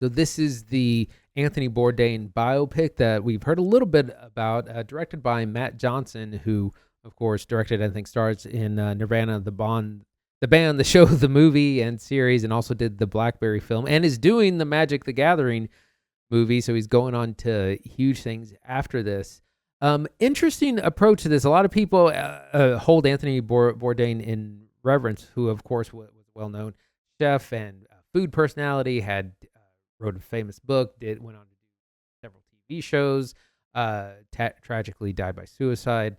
So this is the Anthony Bourdain biopic that we've heard a little bit about, directed by Matt Johnson, who, of course, directed, I think, stars in Nirvana, the band, the show, the movie, and series, and also did the Blackberry film, and is doing the Magic the Gathering movie. So he's going on to huge things after this. Interesting approach to this. A lot of people hold Anthony Bourdain in reverence, who, of course, was a well-known chef and food personality, wrote a famous book, went on to do several TV shows, tragically died by suicide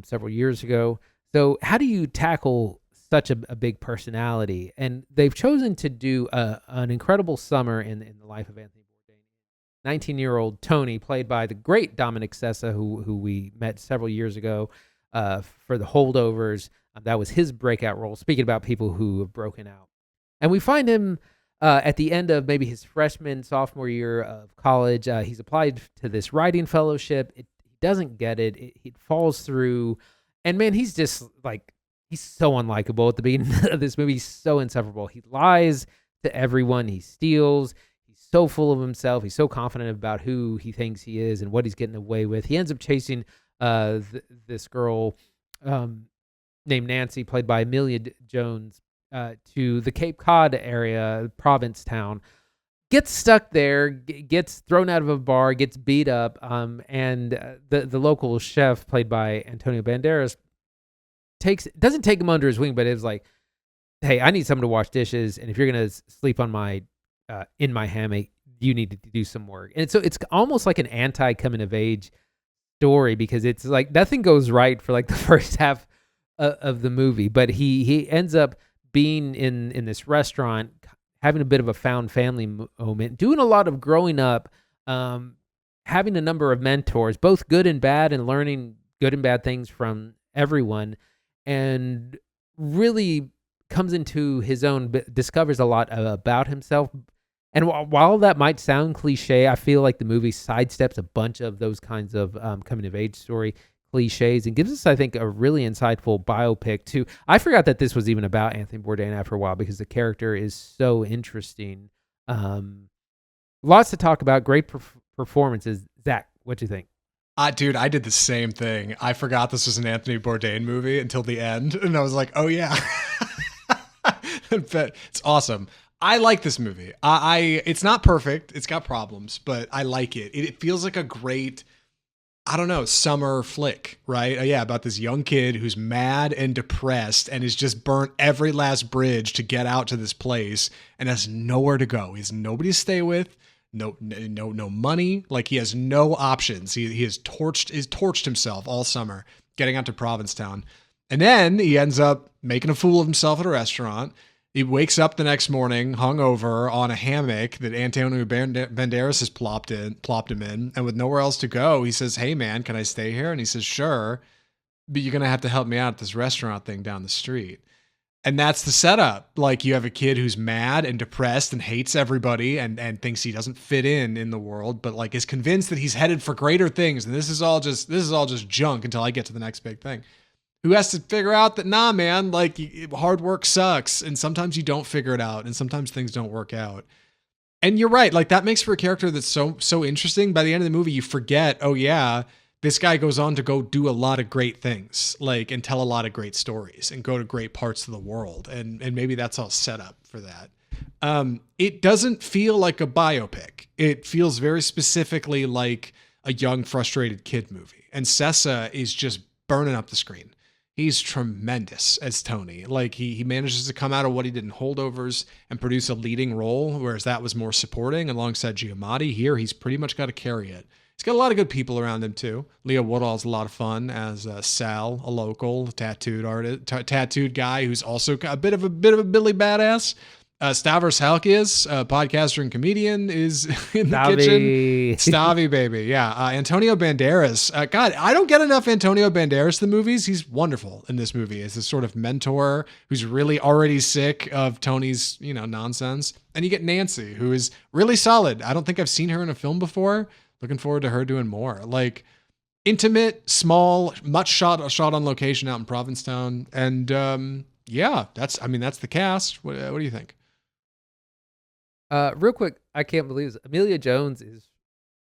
several years ago. So how do you tackle such a big personality? And they've chosen to do an incredible summer in the life of Anthony Bourdain. 19-year-old Tony, played by the great Dominic Sessa, who we met several years ago for The Holdovers. That was his breakout role, speaking about people who have broken out. And we find him at the end of maybe his sophomore year of college. He's applied to this writing fellowship. He doesn't get it. He falls through. And man, he's just like, he's so unlikable at the beginning of this movie. He's so insufferable. He lies to everyone. He steals. He's so full of himself. He's so confident about who he thinks he is and what he's getting away with. He ends up chasing this girl named Nancy, played by Amelia Jones, to the Cape Cod area, Provincetown, gets stuck there, gets thrown out of a bar, gets beat up, and the local chef, played by Antonio Banderas, doesn't take him under his wing, but it was like, hey, I need someone to wash dishes, and if you're gonna sleep on in my hammock, you need to do some work. And so it's almost like an anti coming of age story, because it's like nothing goes right for like the first half of the movie, but he ends up being in this restaurant, having a bit of a found family moment, doing a lot of growing up, having a number of mentors, both good and bad, and learning good and bad things from everyone, and really comes into his own, discovers a lot about himself. And while that might sound cliche, I feel like the movie sidesteps a bunch of those kinds of coming of age story cliches and gives us, I think, a really insightful biopic too. I forgot that this was even about Anthony Bourdain after a while, because the character is so interesting. Lots to talk about. Great performances. Zach, what do you think? Dude, I did the same thing. I forgot this was an Anthony Bourdain movie until the end, and I was like, oh yeah. But it's awesome. I like this movie. It's not perfect. It's got problems, but I like it. It feels like a great, I don't know, summer flick, right? Yeah, about this young kid who's mad and depressed and has just burnt every last bridge to get out to this place and has nowhere to go. He has nobody to stay with, no money. Like, he has no options. He has torched himself all summer getting out to Provincetown. And then he ends up making a fool of himself at a restaurant. He wakes up the next morning hungover on a hammock that Antonio Banderas has plopped him in, and with nowhere else to go, he says, "Hey man, can I stay here?" And he says, "Sure, but you're gonna have to help me out at this restaurant thing down the street." And that's the setup. Like, you have a kid who's mad and depressed and hates everybody and thinks he doesn't fit in the world, but like is convinced that he's headed for greater things. And this is all just junk until I get to the next big thing. Who has to figure out that, nah, man, like, hard work sucks. And sometimes you don't figure it out. And sometimes things don't work out. And you're right. Like, that makes for a character that's so interesting. By the end of the movie, you forget, oh yeah, this guy goes on to go do a lot of great things, like, and tell a lot of great stories and go to great parts of the world. And maybe that's all set up for that. It doesn't feel like a biopic. It feels very specifically like a young, frustrated kid movie. And Sessa is just burning up the screen. He's tremendous as Tony. Like, he manages to come out of what he did in Holdovers and produce a leading role, whereas that was more supporting alongside Giamatti. Here, he's pretty much got to carry it. He's got a lot of good people around him too. Leah Woodall's a lot of fun as Sal, a local tattooed artist, tattooed guy who's also a bit of a Billy Badass. Stavros Halkias, podcaster and comedian, is in the kitchen. Stavi, baby. Yeah. Antonio Banderas. God, I don't get enough Antonio Banderas in the movies. He's wonderful in this movie as this sort of mentor who's really already sick of Tony's, nonsense. And you get Nancy, who is really solid. I don't think I've seen her in a film before. Looking forward to her doing more. Like, intimate, small, much shot on location out in Provincetown. And yeah, that's the cast. What do you think? Real quick, I can't believe this. Amelia Jones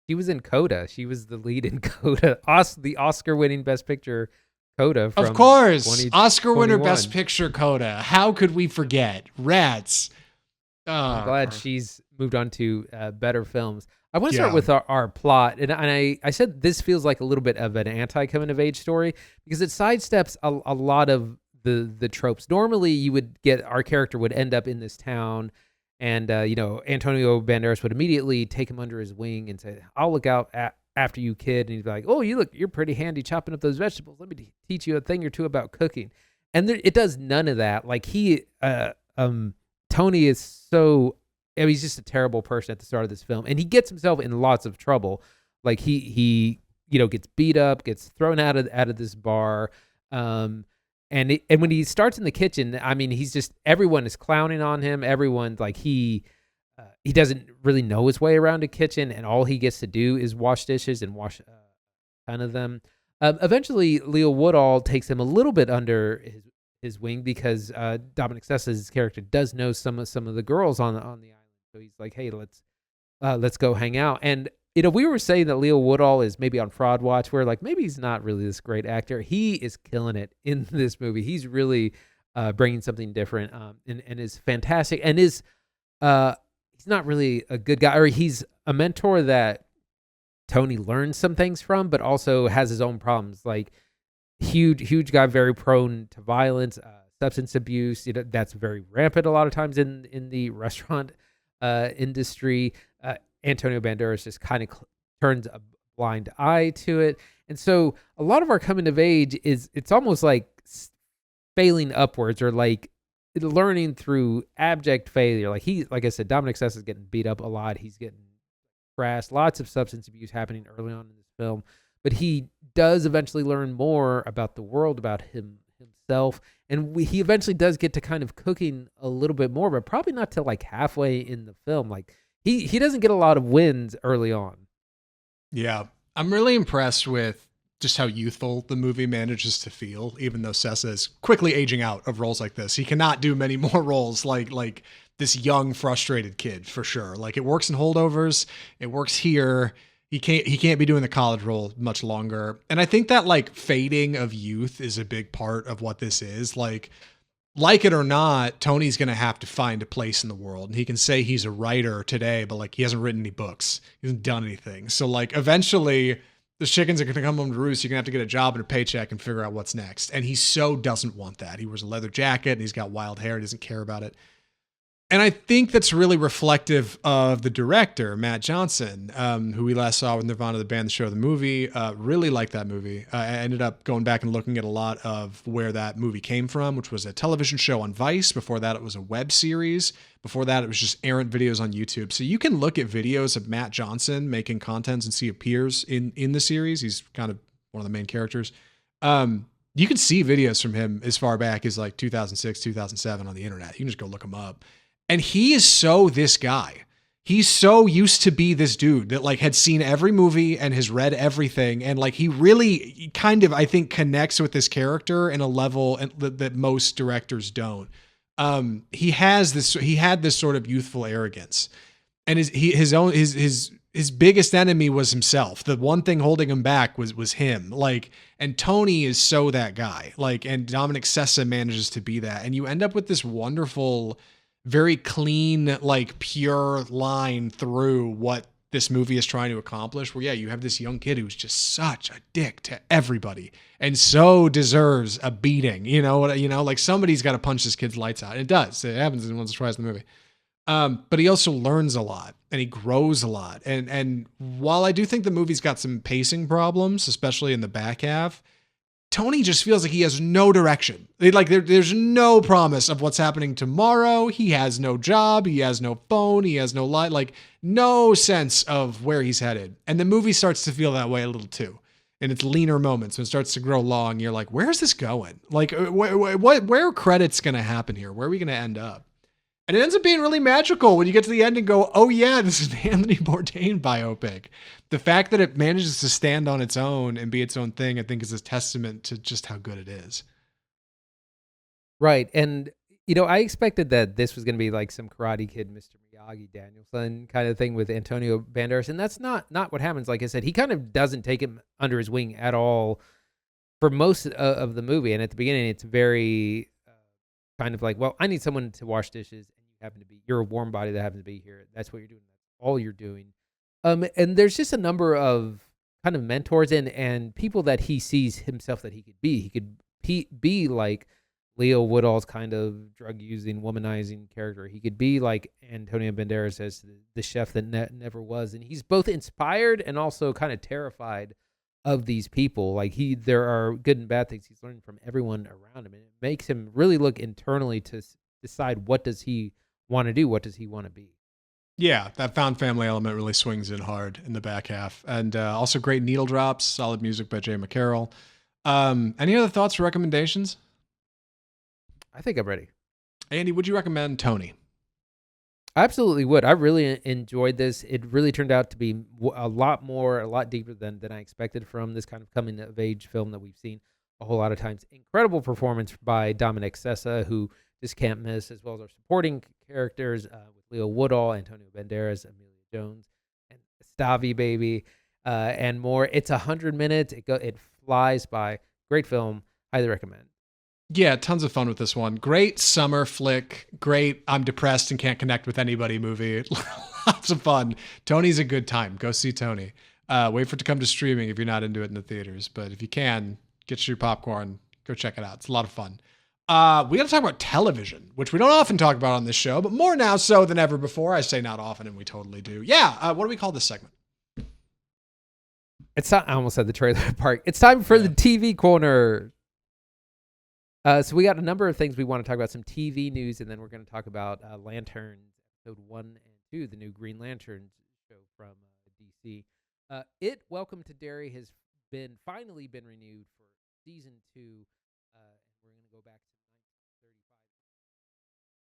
she was in Coda. She was the lead in Coda, the Oscar-winning Best Picture Coda Of from course, Oscar winner, Best 2021. Picture, Coda. How could we forget? Rats. I'm Oh, glad perfect. she's moved on to better films. I want to start Yeah. with our plot, and I said this feels like a little bit of an anti-coming of age story because it sidesteps a lot of the tropes. Normally, you would get our character would end up in this town, and Antonio Banderas would immediately take him under his wing and say, "I'll look out after you, kid." And he'd be like, "Oh, you're pretty handy chopping up those vegetables. Let me teach you a thing or two about cooking." And it does none of that. Like Tony is so, I mean, he's just a terrible person at the start of this film, and he gets himself in lots of trouble. Like he gets beat up, gets thrown out of this bar, and when he starts in the kitchen, I mean, he's just, everyone is clowning on him. Everyone's like he doesn't really know his way around a kitchen, and all he gets to do is wash dishes and wash a ton of them. Eventually, Leo Woodall takes him a little bit under his wing because Dominic Sessa's character does know some of the girls on the island. So he's like, "Hey, let's go hang out." And we were saying that Leo Woodall is maybe on Fraud Watch, where like maybe he's not really this great actor. He is killing it in this movie. He's really bringing something different, and is fantastic. And he's not really a good guy, or he's a mentor that Tony learns some things from, but also has his own problems. Like huge guy, very prone to violence, substance abuse. That's very rampant a lot of times in the restaurant industry. Antonio Banderas just kind of turns a blind eye to it, and so a lot of our coming of age it's almost like failing upwards, or like learning through abject failure. Like I said, Dominic Sessa is getting beat up a lot. He's getting thrashed. Lots of substance abuse happening early on in this film, but he does eventually learn more about the world, about himself, and he eventually does get to kind of cooking a little bit more, but probably not till like halfway in the film. Like he doesn't get a lot of wins early on. Yeah. I'm really impressed with just how youthful the movie manages to feel, even though Sessa is quickly aging out of roles like this. He cannot do many more roles like this young, frustrated kid for sure. Like it works in Holdovers, it works here. He can't be doing the college role much longer. And I think that like fading of youth is a big part of what this is. Like it or not, Tony's going to have to find a place in the world. And he can say he's a writer today, but like he hasn't written any books. He hasn't done anything. So like eventually the chickens are going to come home to roost. You're going to have to get a job and a paycheck and figure out what's next. And he so doesn't want that. He wears a leather jacket and he's got wild hair. He doesn't care about it. And I think that's really reflective of the director, Matt Johnson, who we last saw with Nirvana, the band, the show, the movie. Really liked that movie. I ended up going back and looking at a lot of where that movie came from, which was a television show on Vice. Before that, it was a web series. Before that, it was just errant videos on YouTube. So you can look at videos of Matt Johnson making content and see appears in the series. He's kind of one of the main characters. You can see videos from him as far back as like 2006, 2007 on the internet. You can just go look him up. And he is so this guy. He's so used to be this dude that like had seen every movie and has read everything. And like, he really kind of, I think, connects with this character in a level that most directors don't. He had this sort of youthful arrogance, and his biggest enemy was himself. The one thing holding him back was him. Like, and Tony is so that guy. Like, and Dominic Sessa manages to be that. And you end up with this wonderful, very clean, like pure line through what this movie is trying to accomplish, where, yeah, you have this young kid who's just such a dick to everybody and so deserves a beating, like somebody's got to punch this kid's lights out. It does. It happens in Once or Twice in the movie. But he also learns a lot and he grows a lot. And while I do think the movie's got some pacing problems, especially in the back half, Tony just feels like he has no direction. There's no promise of what's happening tomorrow. He has no job. He has no phone. He has no light, like no sense of where he's headed. And the movie starts to feel that way a little too. In its leaner moments, when it starts to grow long, you're like, where's this going? Like, where are credits going to happen here? Where are we going to end up? And it ends up being really magical when you get to the end and go, oh yeah, this is an Anthony Bourdain biopic. The fact that it manages to stand on its own and be its own thing, I think, is a testament to just how good it is. Right. And I expected that this was going to be like some Karate Kid, Mr. Miyagi, Danielson kind of thing with Antonio Banderas, and that's not what happens. Like I said, he kind of doesn't take him under his wing at all for most of the movie. And at the beginning, it's very kind of like, well, I need someone to wash dishes, and you're a warm body that happens to be here. That's what you're doing. That's all you're doing. And there's just a number of kind of mentors and people that he sees himself that he could be. He could be like Leo Woodall's kind of drug using, womanizing character. He could be like Antonio Banderas as the chef that never was. And he's both inspired and also kind of terrified of these people. Like there are good and bad things he's learning from everyone around him. And it makes him really look internally to decide what does he want to do? What does he want to be? Yeah, that found family element really swings in hard in the back half. And also great needle drops, solid music by Jay McCarroll. Any other thoughts or recommendations? I think I'm ready. Andy, would you recommend Tony? I absolutely would. I really enjoyed this. It really turned out to be a lot deeper than I expected from this kind of coming of age film that we've seen a whole lot of times. Incredible performance by Dominic Sessa, who just can't miss, as well as our supporting characters with Leo Woodall, Antonio Banderas, Amelia Jones, and Stavi baby, and more. It's 100 minutes. It flies by. Great film. Highly recommend. Yeah, tons of fun with this one. Great summer flick. Great I'm depressed and can't connect with anybody movie. Lots of fun. Tony's a good time. Go see Tony. Wait for it to come to streaming if you're not into it in the theaters. But if you can, get your popcorn. Go check it out. It's a lot of fun. We got to talk about television, which we don't often talk about on this show, but more now so than ever before. I say not often, and we totally do. Yeah, what do we call this segment? It's not, I almost said the trailer park. It's time for the TV corner. So we got a number of things we want to talk about, some TV news, and then we're going to talk about Lanterns, episode 1 and 2, the new Green Lantern show from DC. Welcome to Derry has finally been renewed for season 2. We're going to go back